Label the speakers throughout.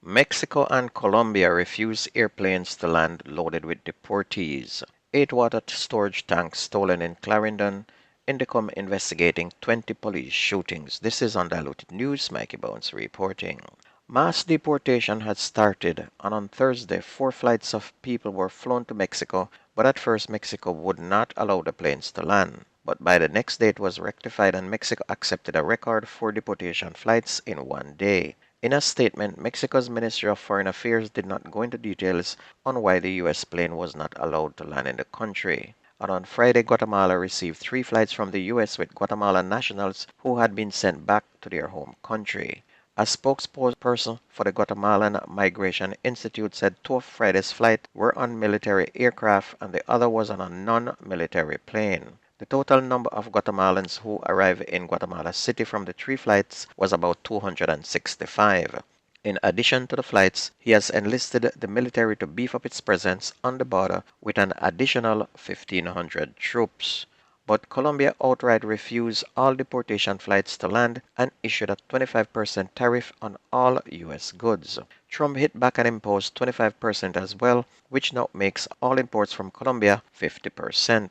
Speaker 1: Mexico and Colombia refuse airplanes to land loaded with deportees. 8 water storage tanks stolen in Clarendon. INDECOM investigating 20 police shootings. This is Undiluted News. Mikey Bones reporting. Mass deportation had started, and on Thursday, 4 flights of people were flown to Mexico, but at first Mexico would not allow the planes to land. But by the next day, it was rectified, and Mexico accepted a record 4 deportation flights in one day. In a statement, Mexico's Ministry of Foreign Affairs did not go into details on why the U.S. plane was not allowed to land in the country. And on Friday, Guatemala received 3 flights from the U.S. with Guatemalan nationals who had been sent back to their home country. A spokesperson for the Guatemalan Migration Institute said 2 of Friday's flights were on military aircraft and the other was on a non-military plane. The total number of Guatemalans who arrived in Guatemala City from the 3 flights was about 265. In addition to the flights, he has enlisted the military to beef up its presence on the border with an additional 1,500 troops. But Colombia outright refused all deportation flights to land and issued a 25% tariff on all U.S. goods. Trump hit back and imposed 25% as well, which now makes all imports from Colombia 50%.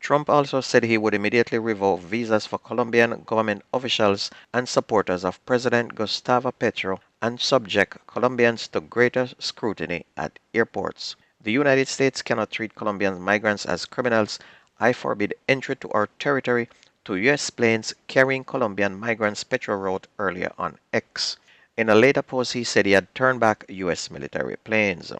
Speaker 1: Trump also said he would immediately revoke visas for Colombian government officials and supporters of President Gustavo Petro and subject Colombians to greater scrutiny at airports. The United States cannot treat Colombian migrants as criminals. I forbid entry to our territory to U.S. planes carrying Colombian migrants, Petro wrote earlier on X. In a later post, he said he had turned back U.S. military planes.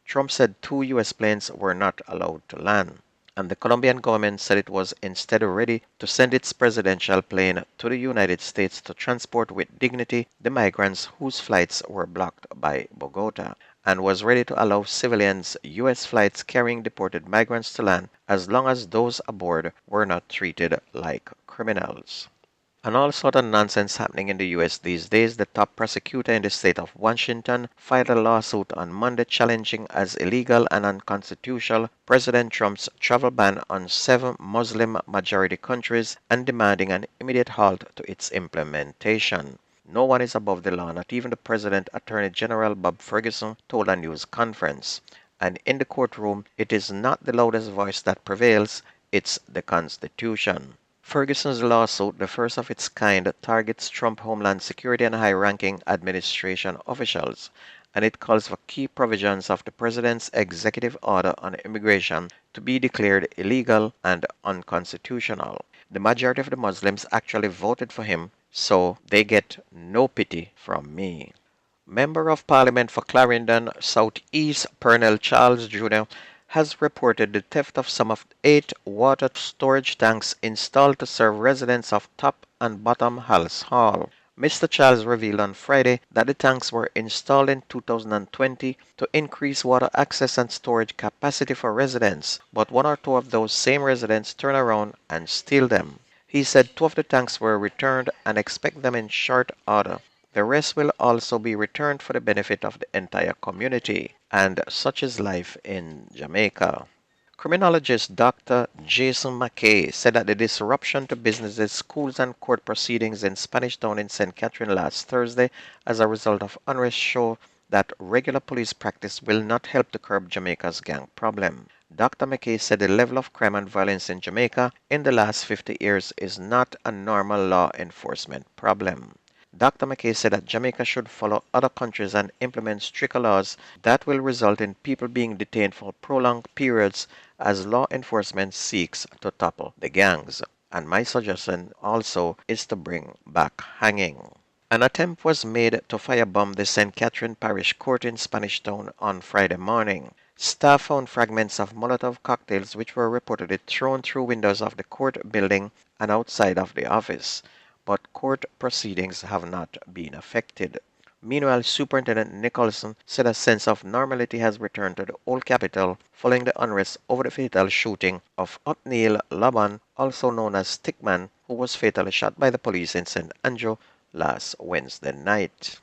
Speaker 1: Trump said 2 U.S. planes were not allowed to land, and the Colombian government said it was instead ready to send its presidential plane to the United States to transport with dignity the migrants whose flights were blocked by Bogota, and was ready to allow civilians U.S. flights carrying deported migrants to land as long as those aboard were not treated like criminals. And all sort of nonsense happening in the U.S. these days. The top prosecutor in the state of Washington filed a lawsuit on Monday challenging as illegal and unconstitutional President Trump's travel ban on 7 Muslim-majority countries and demanding an immediate halt to its implementation. No one is above the law, not even the President Attorney General Bob Ferguson told a news conference. And in the courtroom, it is not the loudest voice that prevails, it's the Constitution. Ferguson's lawsuit, the first of its kind, targets Trump Homeland Security and high-ranking administration officials, and it calls for key provisions of the president's executive order on immigration to be declared illegal and unconstitutional. The majority of the Muslims actually voted for him, so they get no pity from me. Member of Parliament for Clarendon, South East, Pernell Charles Jr., has reported the theft of some of 8 water storage tanks installed to serve residents of Top and Bottom Halls Hall. Mr. Charles revealed on Friday that the tanks were installed in 2020 to increase water access and storage capacity for residents, but 1 or 2 of those same residents turn around and steal them. He said 2 of the tanks were returned and expect them in short order. The rest will also be returned for the benefit of the entire community, and such is life in Jamaica. Criminologist Dr. Jason McKay said that the disruption to businesses, schools, and court proceedings in Spanish Town in St. Catherine last Thursday as a result of unrest show that regular police practice will not help to curb Jamaica's gang problem. Dr. McKay said the level of crime and violence in Jamaica in the last 50 years is not a normal law enforcement problem. Dr. McKay said that Jamaica should follow other countries and implement stricter laws that will result in people being detained for prolonged periods as law enforcement seeks to topple the gangs. And my suggestion also is to bring back hanging. An attempt was made to firebomb the St. Catherine Parish Court in Spanish Town on Friday morning. Staff found fragments of Molotov cocktails which were reportedly thrown through windows of the court building and outside of the office, but court proceedings have not been affected. Meanwhile, Superintendent Nicholson said a sense of normality has returned to the old capital following the unrest over the fatal shooting of Othniel Laban, also known as Stickman, who was fatally shot by the police in St. Andrew last Wednesday night.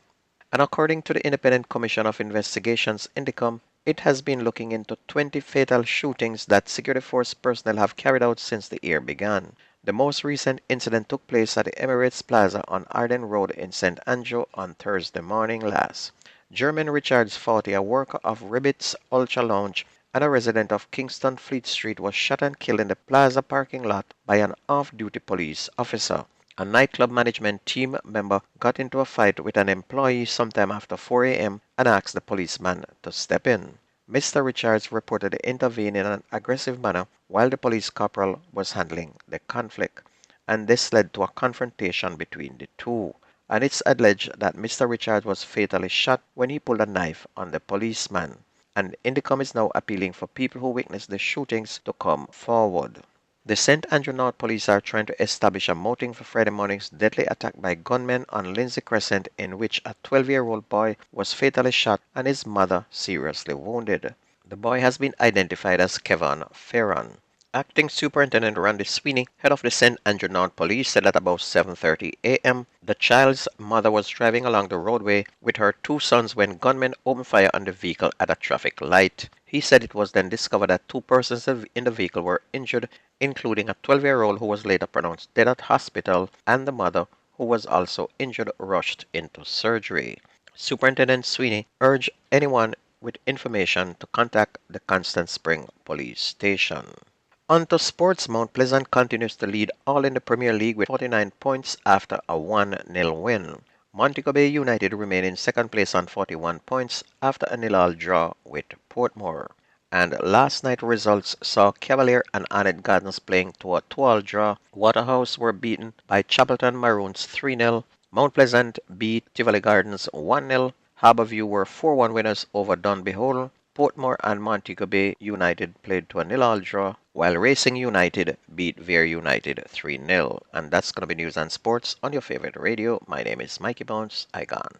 Speaker 1: And according to the Independent Commission of Investigations, INDECOM, it has been looking into 20 fatal shootings that security force personnel have carried out since the year began. The most recent incident took place at the Emirates Plaza on Arden Road in St. Andrew on Thursday morning last. Jermaine Richards, 40, a worker of Ribbit's Ultra Lounge and a resident of Kingston Fleet Street, was shot and killed in the plaza parking lot by an off-duty police officer. A nightclub management team member got into a fight with an employee sometime after 4 a.m. and asked the policeman to step in. Mr. Richards reportedly intervened in an aggressive manner while the police corporal was handling the conflict, and this led to a confrontation between the two. And it's alleged that Mr. Richards was fatally shot when he pulled a knife on the policeman. And INDECOM is now appealing for people who witnessed the shootings to come forward. The St. Andrew North Police are trying to establish a motive for Friday morning's deadly attack by gunmen on Lindsay Crescent, in which a 12-year-old boy was fatally shot and his mother seriously wounded. The boy has been identified as Kevin Ferron. Acting Superintendent Randy Sweeney, head of the St. Andrew North Police, said that about 7:30 a.m., the child's mother was driving along the roadway with her two sons when gunmen opened fire on the vehicle at a traffic light. He said it was then discovered that two persons in the vehicle were injured, including a 12-year-old who was later pronounced dead at hospital, and the mother, who was also injured, rushed into surgery. Superintendent Sweeney urged anyone with information to contact the Constant Spring Police Station. On to sports, Mount Pleasant continues to lead all in the Premier League with 49 points after a 1-0 win. Montego Bay United remain in second place on 41 points after a 0-0 draw with Portmore. And last night's results saw Cavalier and Arnett Gardens playing to a 2-2 draw. Waterhouse were beaten by Chapelton Maroons 3-0. Mount Pleasant beat Tivoli Gardens 1-0. Harborview were 4-1 winners over Dunby Hole. Portmore and Montego Bay United played to a 0-0 draw, while Racing United beat Vere United 3-0. And that's going to be news and sports on your favorite radio. My name is Mikey Bones. I gone.